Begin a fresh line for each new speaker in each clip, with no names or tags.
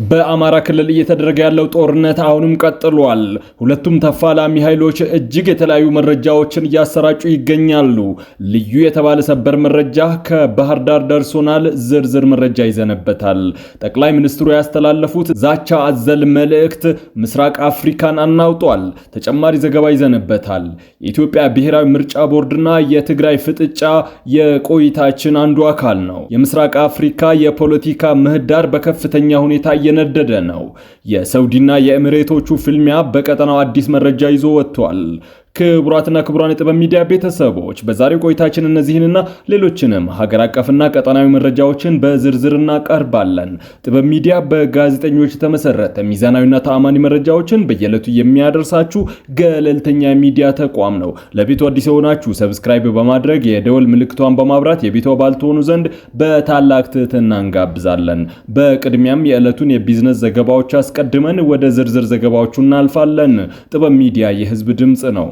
በአማራ ክልል እየተደረገ ያለው ጦርነት አሁንም ቀጥሏል። ሁለቱም ተፋላሚ ኃይሎች እጅግ የተለያዩ መረጃዎችን እያሰራጩ ይገኛሉ። ልዩ የተባለ ሰበር መረጃ ከባህር ዳር ደርሶናል። ዝርዝር መረጃ ይዘነበታል። ጠቅላይ ሚኒስትሩ ያስተላለፉት ዛቻ አዘል መልእክት ምስራቅ አፍሪካን አናውጧል። ተጨማሪ ዘገባ ይዘነበታል። የኢትዮጵያ ብሔራዊ ምርጫ ቦርድና የትግራይ ፍጥጫ የቆይታችን አንዱ አካል ነው። የምስራቅ አፍሪካ የፖለቲካ ምህዳር በከፍተኛ ሁኔታ እየነደደ ነው። የሳውዲና የኤሚሬቶቹ ፍልሚያ በቀጠናው አዲስ መረጃ ይዞ ወጥቷል። ክቡራትና ክቡራን የጥበብ ሚዲያ ቤተሰቦች በዛሬው ቆይታችን እነዚህንና ሌሎችንም ሀገር አቀፍና ቀጠናዊ መረጃዎችን በዝርዝር እናቀርባለን። ጥበብ ሚዲያ በጋዜጠኞች የተመሰረተ ሚዛናዊና ተአማኒ መረጃዎችን በየዕለቱ የሚያደርሳችሁ ገለልተኛ ሚዲያ ተቋም ነው። ለቤቱ አዲስ የሆናችሁ ሰብስክራይብ በማድረግ የደወል ምልክቷን በማብራት የቤቱ አባል ትሆኑ ዘንድ በታላቅ ትህትና እንጋብዛለን። በቅድሚያም የዕለቱን የቢዝነስ ዘገባዎች አስቀድመን ወደ ዝርዝር ዘገባዎቹ እናልፋለን። ጥበብ ሚዲያ የህዝብ ድምጽ ነው።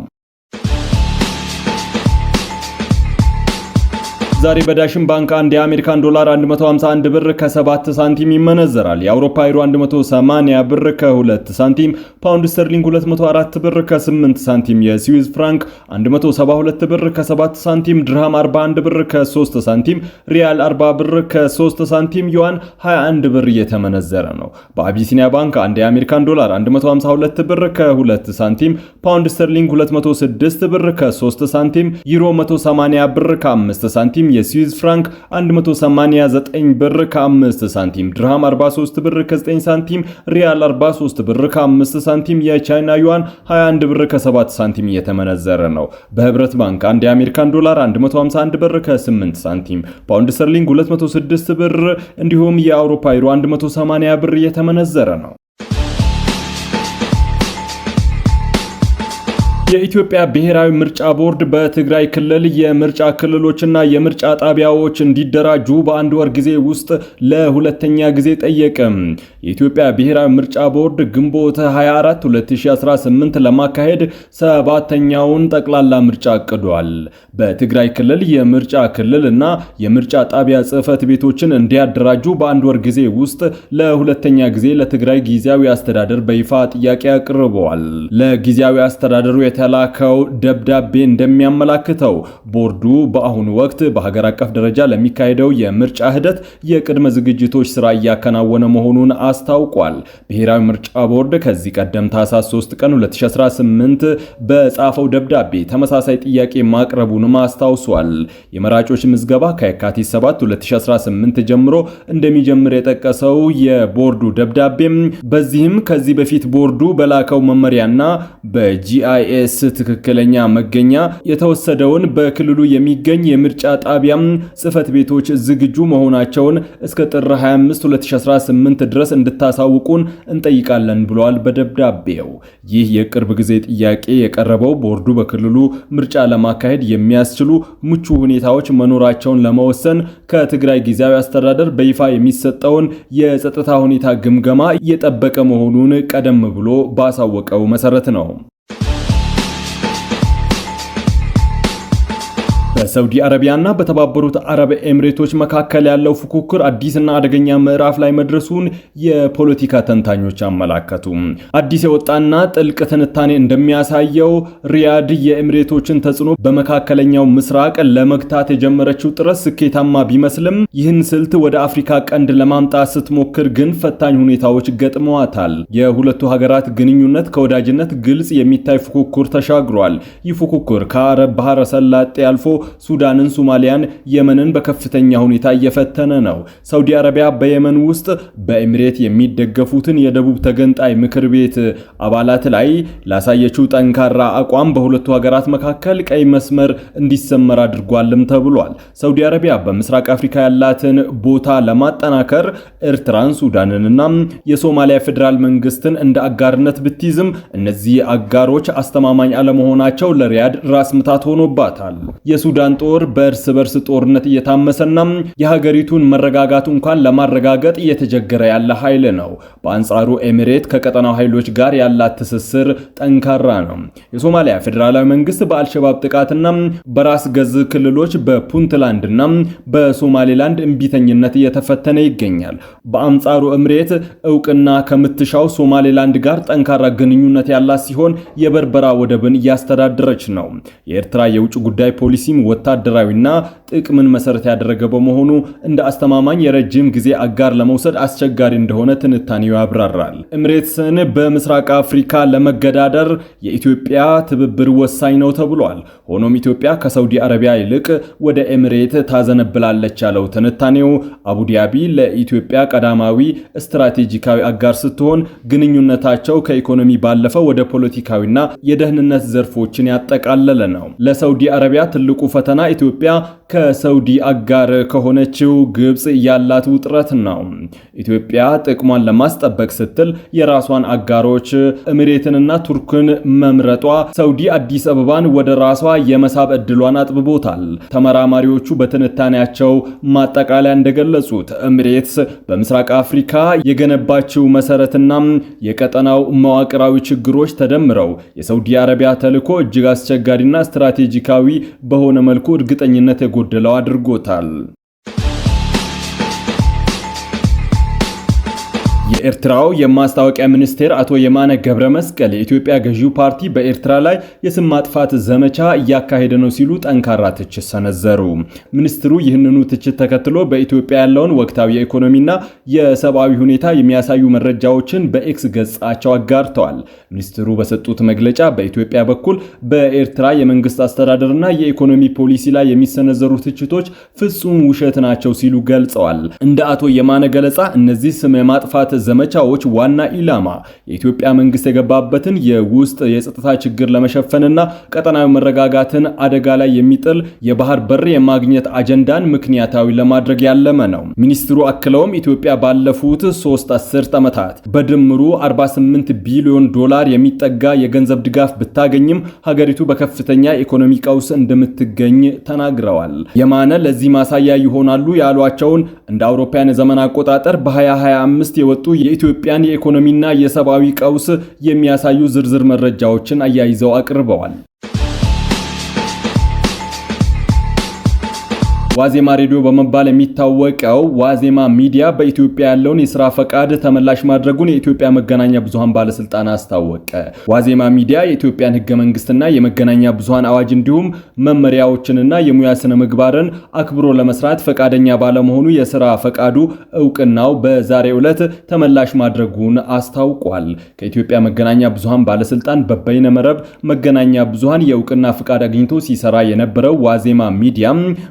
ዛሬ በዳሽን ባንክ አንድ የአሜሪካን ዶላር 151 ብር ከ7 ሳንቲም ይመነዘራል። የአውሮፓ ዩሮ 180 ብር ከ2 ሳንቲም፣ ፓውንድ ስተርሊንግ 204 ብር ከ8 ሳንቲም፣ የስዊዝ ፍራንክ 172 ብር ከ7 ሳንቲም፣ ድርሃም 41 ብር ከ3 ሳንቲም፣ ሪያል 40 ብር ከ3 ሳንቲም፣ ዩዋን 21 ብር እየተመነዘረ ነው። በአቢሲኒያ ባንክ አንድ የአሜሪካን ዶላር 152 ብር ከ2 ሳንቲም፣ ፓውንድ ስተርሊንግ 206 ብር ከ3 ሳንቲም፣ ዩሮ 180 ብር ከ5 ሳንቲም፣ የስዊዝ ፍራንክ 189 ብር ከ5 ሳንቲም፣ ድርሃም 43 ብር ከ9 ሳንቲም፣ ሪያል 43 ብር ከ5 ሳንቲም፣ የቻይና ዩዋን 21 ብር ከ7 ሳንቲም እየተመነዘረ ነው። በህብረት ባንክ አንድ የአሜሪካን ዶላር 151 ብር ከ8 ሳንቲም፣ ፓውንድ ስተርሊንግ 206 ብር እንዲሁም የአውሮፓ ዩሮ 180 ብር እየተመነዘረ ነው። የኢትዮጵያ ብሔራዊ ምርጫ ቦርድ በትግራይ ክልል የምርጫ ክልሎችና የምርጫ ጣቢያዎች እንዲደራጁ በአንድ ወር ጊዜ ውስጥ ለሁለተኛ ጊዜ ጠየቀ። የኢትዮጵያ ብሔራዊ ምርጫ ቦርድ ግንቦት 24 2018 ለማካሄድ ሰባተኛውን ጠቅላላ ምርጫ አቅዷል። በትግራይ ክልል የምርጫ ክልል እና የምርጫ ጣቢያ ጽህፈት ቤቶችን እንዲያደራጁ በአንድ ወር ጊዜ ውስጥ ለሁለተኛ ጊዜ ለትግራይ ጊዜያዊ አስተዳደር በይፋ ጥያቄ አቅርበዋል። ለጊዜያዊ አስተዳደሩ የተላከው ደብዳቤ እንደሚያመላክተው ቦርዱ በአሁኑ ወቅት በሀገር አቀፍ ደረጃ ለሚካሄደው የምርጫ ሂደት የቅድመ ዝግጅቶች ስራ እያከናወነ መሆኑን አስታውቋል። ብሔራዊ ምርጫ ቦርድ ከዚህ ቀደም ታህሳስ 3 ቀን 2018 በጻፈው ደብዳቤ ተመሳሳይ ጥያቄ ማቅረቡንም አስታውሷል። የመራጮች ምዝገባ ከየካቲት 7 2018 ጀምሮ እንደሚጀምር የጠቀሰው የቦርዱ ደብዳቤም በዚህም ከዚህ በፊት ቦርዱ በላከው መመሪያና በጂአይኤስ ትክክለኛ መገኛ የተወሰደውን በክልሉ የሚገኝ የምርጫ ጣቢያም ጽህፈት ቤቶች ዝግጁ መሆናቸውን እስከ ጥር 25 2018 ድረስ እንድታሳውቁን እንጠይቃለን ብለዋል በደብዳቤው። ይህ የቅርብ ጊዜ ጥያቄ የቀረበው ቦርዱ በክልሉ ምርጫ ለማካሄድ የሚያስችሉ ምቹ ሁኔታዎች መኖራቸውን ለመወሰን ከትግራይ ጊዜያዊ አስተዳደር በይፋ የሚሰጠውን የጸጥታ ሁኔታ ግምገማ እየጠበቀ መሆኑን ቀደም ብሎ ባሳወቀው መሰረት ነው። በሳውዲ አረቢያና በተባበሩት አረብ ኤሚሬቶች መካከል ያለው ፉክክር አዲስና አደገኛ ምዕራፍ ላይ መድረሱን የፖለቲካ ተንታኞች አመላከቱ። አዲስ የወጣና ጥልቅ ትንታኔ እንደሚያሳየው ሪያድ የኤሚሬቶችን ተጽዕኖ በመካከለኛው ምስራቅ ለመግታት የጀመረችው ጥረት ስኬታማ ቢመስልም ይህን ስልት ወደ አፍሪካ ቀንድ ለማምጣት ስትሞክር ግን ፈታኝ ሁኔታዎች ገጥመዋታል። የሁለቱ ሀገራት ግንኙነት ከወዳጅነት ግልጽ የሚታይ ፉክክር ተሻግሯል። ይህ ፉክክር ከአረብ ባህረ ሰላጤ አልፎ ሱዳንን፣ ሶማሊያን፣ የመንን በከፍተኛ ሁኔታ እየፈተነ ነው። ሳውዲ አረቢያ በየመን ውስጥ በኤሚሬት የሚደገፉትን የደቡብ ተገንጣይ ምክር ቤት አባላት ላይ ላሳየችው ጠንካራ አቋም በሁለቱ ሀገራት መካከል ቀይ መስመር እንዲሰመር አድርጓልም ተብሏል። ሳውዲ አረቢያ በምስራቅ አፍሪካ ያላትን ቦታ ለማጠናከር ኤርትራን፣ ሱዳንንና የሶማሊያ ፌዴራል መንግስትን እንደ አጋርነት ብትይዝም እነዚህ አጋሮች አስተማማኝ አለመሆናቸው ለሪያድ ራስ ምታት ሆኖባታል። የሱዳን የኢትዮጵያን ጦር በእርስ በርስ ጦርነት እየታመሰና የሀገሪቱን መረጋጋት እንኳን ለማረጋገጥ እየተጀገረ ያለ ኃይል ነው። በአንጻሩ ኤሚሬት ከቀጠናው ኃይሎች ጋር ያላት ትስስር ጠንካራ ነው። የሶማሊያ ፌዴራላዊ መንግስት በአልሸባብ ጥቃትና በራስ ገዝ ክልሎች በፑንትላንድና በሶማሌላንድ እምቢተኝነት እየተፈተነ ይገኛል። በአንጻሩ ኤሚሬት እውቅና ከምትሻው ሶማሌላንድ ጋር ጠንካራ ግንኙነት ያላት ሲሆን የበርበራ ወደብን እያስተዳደረች ነው። የኤርትራ የውጭ ጉዳይ ፖሊሲም ወታደራዊና ጥቅምን መሰረት ያደረገ በመሆኑ እንደ አስተማማኝ የረጅም ጊዜ አጋር ለመውሰድ አስቸጋሪ እንደሆነ ትንታኔው ያብራራል። ኤሚሬትስን በምስራቅ አፍሪካ ለመገዳደር የኢትዮጵያ ትብብር ወሳኝ ነው ተብሏል። ሆኖም ኢትዮጵያ ከሳውዲ አረቢያ ይልቅ ወደ ኤሚሬት ታዘነብላለች ያለው ትንታኔው አቡዳቢ ለኢትዮጵያ ቀዳማዊ ስትራቴጂካዊ አጋር ስትሆን ግንኙነታቸው ከኢኮኖሚ ባለፈ ወደ ፖለቲካዊና የደህንነት ዘርፎችን ያጠቃለለ ነው። ለሳውዲ አረቢያ ትልቁ ፈተና ኢትዮጵያ ከሳውዲ አጋር ከሆነችው ግብጽ ያላት ውጥረት ነው። ኢትዮጵያ ጥቅሟን ለማስጠበቅ ስትል የራሷን አጋሮች ኤሚሬትንና ቱርክን መምረጧ ሳውዲ አዲስ አበባን ወደ ራሷ የመሳብ ዕድሏን አጥብቦታል። ተመራማሪዎቹ በትንታኔያቸው ማጠቃለያ እንደገለጹት ኤሚሬትስ በምስራቅ አፍሪካ የገነባችው መሰረትና የቀጠናው መዋቅራዊ ችግሮች ተደምረው የሳውዲ አረቢያ ተልዕኮ እጅግ አስቸጋሪና ስትራቴጂካዊ በሆነ መልኩ እርግጠኝነት የጎደለው አድርጎታል። የኤርትራው የማስታወቂያ ሚኒስቴር አቶ የማነ ገብረ መስቀል የኢትዮጵያ ገዢው ፓርቲ በኤርትራ ላይ የስም ማጥፋት ዘመቻ እያካሄደ ነው ሲሉ ጠንካራ ትችት ሰነዘሩ። ሚኒስትሩ ይህንኑ ትችት ተከትሎ በኢትዮጵያ ያለውን ወቅታዊ የኢኮኖሚና የሰብአዊ ሁኔታ የሚያሳዩ መረጃዎችን በኤክስ ገጻቸው አጋርተዋል። ሚኒስትሩ በሰጡት መግለጫ በኢትዮጵያ በኩል በኤርትራ የመንግስት አስተዳደርና የኢኮኖሚ ፖሊሲ ላይ የሚሰነዘሩ ትችቶች ፍጹም ውሸት ናቸው ሲሉ ገልጸዋል። እንደ አቶ የማነ ገለጻ እነዚህ ስም የማጥፋት ዘመቻዎች ዋና ኢላማ የኢትዮጵያ መንግስት የገባበትን የውስጥ የጸጥታ ችግር ለመሸፈንና ቀጠናዊ መረጋጋትን አደጋ ላይ የሚጥል የባህር በር የማግኘት አጀንዳን ምክንያታዊ ለማድረግ ያለመ ነው። ሚኒስትሩ አክለውም ኢትዮጵያ ባለፉት 3 አስርት ዓመታት በድምሩ 48 ቢሊዮን ዶላር የሚጠጋ የገንዘብ ድጋፍ ብታገኝም ሀገሪቱ በከፍተኛ ኢኮኖሚ ቀውስ እንደምትገኝ ተናግረዋል። የማነ ለዚህ ማሳያ ይሆናሉ ያሏቸውን እንደ አውሮፓውያን የዘመን አቆጣጠር በ2025 የወጡ የኢትዮጵያን የኢኮኖሚና የሰብአዊ ቀውስ የሚያሳዩ ዝርዝር መረጃዎችን አያይዘው አቅርበዋል። ዋዜማ ሬዲዮ በመባል የሚታወቀው ዋዜማ ሚዲያ በኢትዮጵያ ያለውን የሥራ ፈቃድ ተመላሽ ማድረጉን የኢትዮጵያ መገናኛ ብዙሃን ባለስልጣን አስታወቀ። ዋዜማ ሚዲያ የኢትዮጵያን ሕገ መንግስትና የመገናኛ ብዙሃን አዋጅ እንዲሁም መመሪያዎችንና የሙያ ስነ ምግባርን አክብሮ ለመስራት ፈቃደኛ ባለመሆኑ የሥራ ፈቃዱ እውቅናው በዛሬው ዕለት ተመላሽ ማድረጉን አስታውቋል። ከኢትዮጵያ መገናኛ ብዙሃን ባለስልጣን በበይነ መረብ መገናኛ ብዙሃን የእውቅና ፈቃድ አግኝቶ ሲሰራ የነበረው ዋዜማ ሚዲያ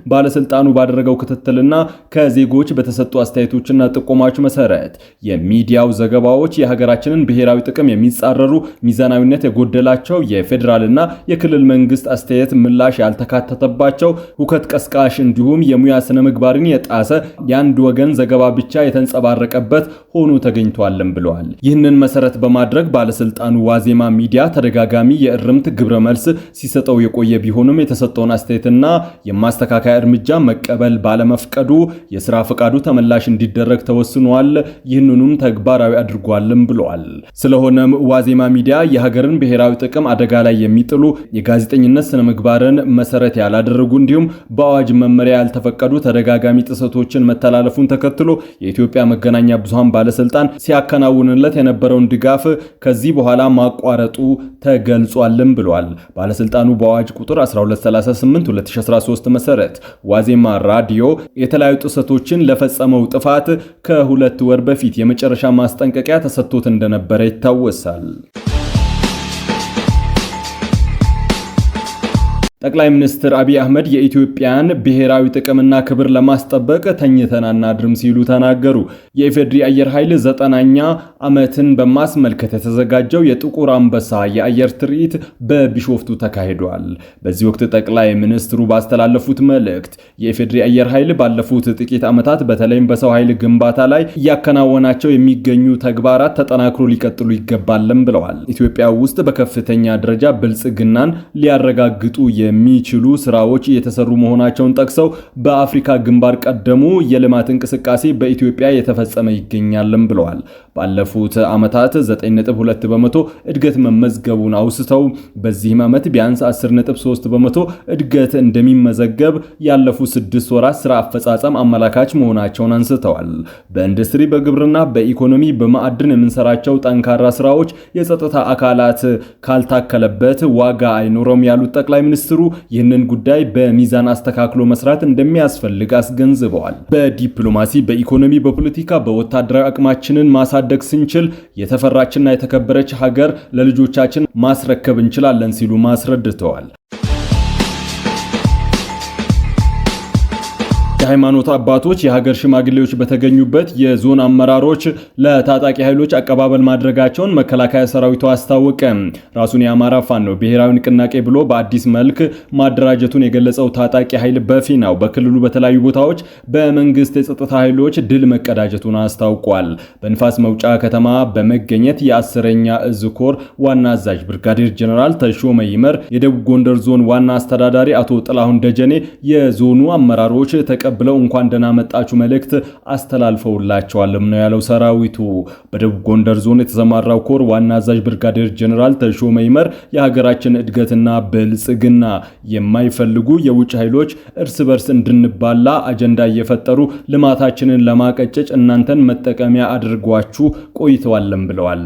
ባለስልጣን ባደረገው ክትትልና ከዜጎች በተሰጡ አስተያየቶችና ጥቆማዎች መሰረት የሚዲያው ዘገባዎች የሀገራችንን ብሔራዊ ጥቅም የሚጻረሩ ሚዛናዊነት የጎደላቸው የፌዴራልና የክልል መንግስት አስተያየት ምላሽ ያልተካተተባቸው ሁከት ቀስቃሽ እንዲሁም የሙያ ስነ ምግባርን የጣሰ የአንድ ወገን ዘገባ ብቻ የተንጸባረቀበት ሆኖ ተገኝቷልም ብለዋል። ይህንን መሰረት በማድረግ ባለስልጣኑ ዋዜማ ሚዲያ ተደጋጋሚ የእርምት ግብረ መልስ ሲሰጠው የቆየ ቢሆንም የተሰጠውን አስተያየትና የማስተካከያ እርምጃ መቀበል ባለመፍቀዱ የሥራ ፈቃዱ ተመላሽ እንዲደረግ ተወስኗል። ይህንኑም ተግባራዊ አድርጓልም ብለዋል። ስለሆነም ዋዜማ ሚዲያ የሀገርን ብሔራዊ ጥቅም አደጋ ላይ የሚጥሉ የጋዜጠኝነት ስነ ምግባርን መሰረት ያላደረጉ እንዲሁም በአዋጅ መመሪያ ያልተፈቀዱ ተደጋጋሚ ጥሰቶችን መተላለፉን ተከትሎ የኢትዮጵያ መገናኛ ብዙሃን ባለስልጣን ሲያከናውንለት የነበረውን ድጋፍ ከዚህ በኋላ ማቋረጡ ተገልጿልም ብለዋል። ባለስልጣኑ በአዋጅ ቁጥር 1238/2013 መሰረት ዋዜማ ራዲዮ የተለያዩ ጥሰቶችን ለፈጸመው ጥፋት ከ2 ወር በፊት የመጨረሻ ማስጠንቀቂያ ተሰጥቶት እንደነበረ ይታወሳል። ጠቅላይ ሚኒስትር አብይ አህመድ የኢትዮጵያን ብሔራዊ ጥቅምና ክብር ለማስጠበቅ ተኝተን አናድርም ሲሉ ተናገሩ። የኢፌዴሪ አየር ኃይል 9ኛ ዓመትን በማስመልከት የተዘጋጀው የጥቁር አንበሳ የአየር ትርኢት በቢሾፍቱ ተካሂዷል። በዚህ ወቅት ጠቅላይ ሚኒስትሩ ባስተላለፉት መልእክት የኢፌዴሪ አየር ኃይል ባለፉት ጥቂት ዓመታት በተለይም በሰው ኃይል ግንባታ ላይ እያከናወናቸው የሚገኙ ተግባራት ተጠናክሮ ሊቀጥሉ ይገባልም ብለዋል። ኢትዮጵያ ውስጥ በከፍተኛ ደረጃ ብልጽግናን ሊያረጋግጡ የሚችሉ ስራዎች እየተሰሩ መሆናቸውን ጠቅሰው በአፍሪካ ግንባር ቀደሙ የልማት እንቅስቃሴ በኢትዮጵያ የተፈጸመ ይገኛልም ብለዋል። ባለፉት ዓመታት 9.2 በመቶ እድገት መመዝገቡን አውስተው በዚህም ዓመት ቢያንስ 10.3 በመቶ እድገት እንደሚመዘገብ ያለፉት 6 ወራት ስራ አፈጻጸም አመላካች መሆናቸውን አንስተዋል። በኢንዱስትሪ፣ በግብርና፣ በኢኮኖሚ፣ በማዕድን የምንሰራቸው ጠንካራ ስራዎች የጸጥታ አካላት ካልታከለበት ዋጋ አይኖረውም ያሉት ጠቅላይ ሚኒስትሩ ይህንን ጉዳይ በሚዛን አስተካክሎ መስራት እንደሚያስፈልግ አስገንዝበዋል። በዲፕሎማሲ፣ በኢኮኖሚ፣ በፖለቲካ፣ በወታደራዊ አቅማችንን ማሳደግ ስንችል የተፈራችና የተከበረች ሀገር ለልጆቻችን ማስረከብ እንችላለን ሲሉ ማስረድተዋል። የሃይማኖት አባቶች፣ የሀገር ሽማግሌዎች በተገኙበት የዞን አመራሮች ለታጣቂ ኃይሎች አቀባበል ማድረጋቸውን መከላከያ ሰራዊቱ አስታወቀ። ራሱን የአማራ ፋኖ ብሔራዊ ንቅናቄ ብሎ በአዲስ መልክ ማደራጀቱን የገለጸው ታጣቂ ኃይል በፊናው በክልሉ በተለያዩ ቦታዎች በመንግስት የጸጥታ ኃይሎች ድል መቀዳጀቱን አስታውቋል። በንፋስ መውጫ ከተማ በመገኘት የ10ኛ እዝ ኮር ዋና አዛዥ ብርጋዴር ጀነራል ተሾመ ይመር፣ የደቡብ ጎንደር ዞን ዋና አስተዳዳሪ አቶ ጥላሁን ደጀኔ የዞኑ አመራሮች ብለው እንኳን ደህና መጣችሁ መልእክት አስተላልፈውላቸዋልም ነው ያለው ሰራዊቱ። በደቡብ ጎንደር ዞን የተሰማራው ኮር ዋና አዛዥ ብርጋዴር ጀነራል ተሾመ ይመር የሀገራችን እድገትና ብልጽግና የማይፈልጉ የውጭ ኃይሎች እርስ በርስ እንድንባላ አጀንዳ እየፈጠሩ ልማታችንን ለማቀጨጭ እናንተን መጠቀሚያ አድርጓችሁ ቆይተዋልም ብለዋል።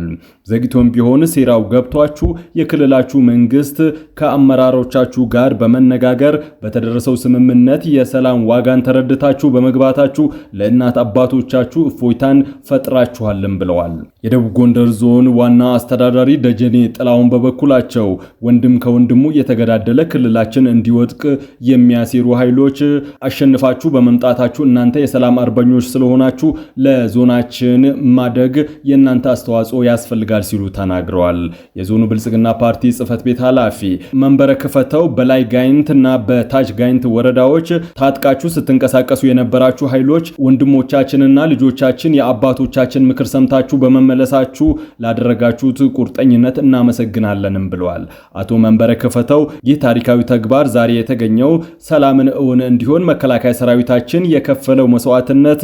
ዘግይቶም ቢሆን ሴራው ገብቷችሁ የክልላችሁ መንግስት ከአመራሮቻችሁ ጋር በመነጋገር በተደረሰው ስምምነት የሰላም ዋጋን ተረድታችሁ በመግባታችሁ ለእናት አባቶቻችሁ እፎይታን ፈጥራችኋልም ብለዋል። የደቡብ ጎንደር ዞን ዋና አስተዳዳሪ ደጀኔ ጥላሁን በበኩላቸው ወንድም ከወንድሙ የተገዳደለ ክልላችን እንዲወድቅ የሚያሴሩ ኃይሎች አሸንፋችሁ በመምጣታችሁ እናንተ የሰላም አርበኞች ስለሆናችሁ ለዞናችን ማደግ የእናንተ አስተዋጽኦ ያስፈልጋል ሲሉ ተናግረዋል። የዞኑ ብልጽግና ፓርቲ ጽህፈት ቤት ኃላፊ መንበረ ክፈተው በላይ ጋይንትና በታች ጋይንት ወረዳዎች ታጥቃችሁ ስትንቀሳቀሱ የነበራችሁ ኃይሎች ወንድሞቻችንና ልጆቻችን የአባቶቻችን ምክር ሰምታችሁ በመመለሳችሁ ላደረጋችሁት ቁርጠኝነት እናመሰግናለንም ብለዋል። አቶ መንበረ ክፈተው ይህ ታሪካዊ ተግባር ዛሬ የተገኘው ሰላምን እውን እንዲሆን መከላከያ ሰራዊታችን የከፈለው መስዋዕትነት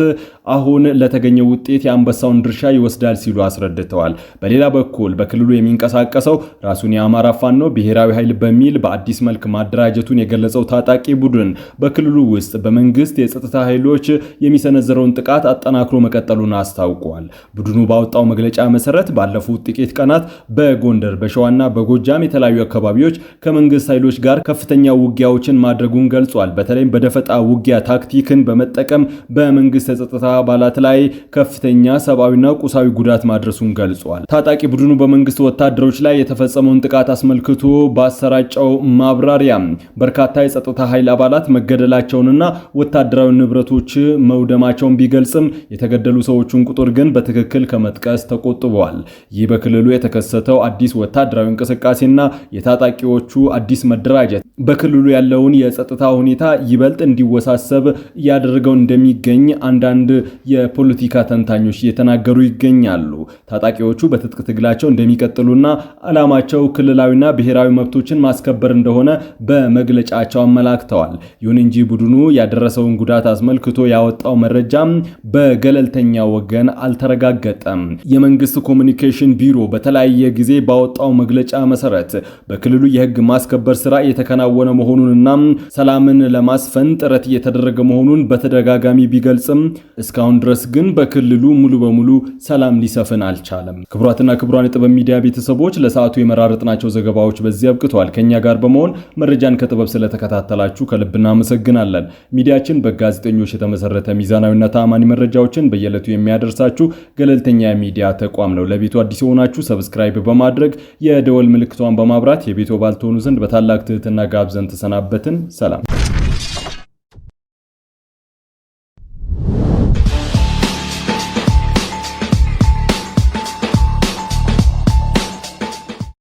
አሁን ለተገኘው ውጤት የአንበሳውን ድርሻ ይወስዳል ሲሉ አስረድተዋል። በሌላ በኩል በክልሉ የሚንቀሳቀሰው ራሱን የአማራ ፋኖ ብሔራዊ ኃይል በሚል በአዲስ መልክ ማደራጀቱን የገለጸው ታጣቂ ቡድን በክልሉ ውስጥ በመንግስት የጸጥታ ኃይሎች የሚሰነዘረውን ጥቃት አጠናክሮ መቀጠሉን አስታውቋል። ቡድኑ ባወጣው መግለጫ መሰረት ባለፉት ጥቂት ቀናት በጎንደር፣ በሸዋና በጎጃም የተለያዩ አካባቢዎች ከመንግስት ኃይሎች ጋር ከፍተኛ ውጊያዎችን ማድረጉን ገልጿል። በተለይም በደፈጣ ውጊያ ታክቲክን በመጠቀም በመንግስት የጸጥታ አባላት ላይ ከፍተኛ ሰብአዊና ቁሳዊ ጉዳት ማድረሱን ገልጿል። ታጣቂ ቡድኑ በመንግስት ወታደሮች ላይ የተፈጸመውን ጥቃት አስመልክቶ ባሰራጨው ማብራሪያ በርካታ የጸጥታ ኃይል አባላት መገደላቸውንና ወታደራዊ ንብረቶች መውደማቸውን ቢገልጽም የተገደሉ ሰዎችን ቁጥር ግን በትክክል ከመጥቀስ ተቆጥበዋል። ይህ በክልሉ የተከሰተው አዲስ ወታደራዊ እንቅስቃሴና የታጣቂዎቹ አዲስ መደራጀት በክልሉ ያለውን የጸጥታ ሁኔታ ይበልጥ እንዲወሳሰብ እያደረገው እንደሚገኝ አንዳንድ የፖለቲካ ተንታኞች እየተናገሩ ይገኛሉ። ታጣቂዎቹ በትጥቅ ትግላቸው እንደሚቀጥሉና ዓላማቸው ክልላዊና ብሔራዊ መብቶችን ማስከበር እንደሆነ በመግለጫቸው አመላክተዋል። ይሁን እንጂ ቡድኑ ያደረሰውን ጉዳት አስመልክቶ ያወጣው መረጃም በገለልተኛ ወገን አልተረጋገጠም። የመንግስት ኮሚኒኬሽን ቢሮ በተለያየ ጊዜ ባወጣው መግለጫ መሰረት በክልሉ የህግ ማስከበር ስራ የተከናወነ መሆኑንና ሰላምን ለማስፈን ጥረት እየተደረገ መሆኑን በተደጋጋሚ ቢገልጽም እስካሁን ድረስ ግን በክልሉ ሙሉ በሙሉ ሰላም ሊሰፍን አልቻለም። ክቡራትና ክቡራን የጥበብ ሚዲያ ቤተሰቦች ለሰዓቱ የመራረጥናቸው ዘገባዎች በዚህ አብቅተዋል። ከኛ ጋር በመሆን መረጃን ከጥበብ ስለተከታተላችሁ ከልብ እናመሰግናለን። ሚዲያችን በጋዜጠኞች የተመሰረተ ሚዛናዊና ተአማኒ መረጃዎችን በየዕለቱ የሚያደርሳችሁ ገለልተኛ የሚዲያ ተቋም ነው። ለቤቱ አዲስ የሆናችሁ ሰብስክራይብ በማድረግ የደወል ምልክቷን በማብራት የቤቱ አባል ትሆኑ ዘንድ በታላቅ ትህትና ጋብዘን ተሰናበትን። ሰላም።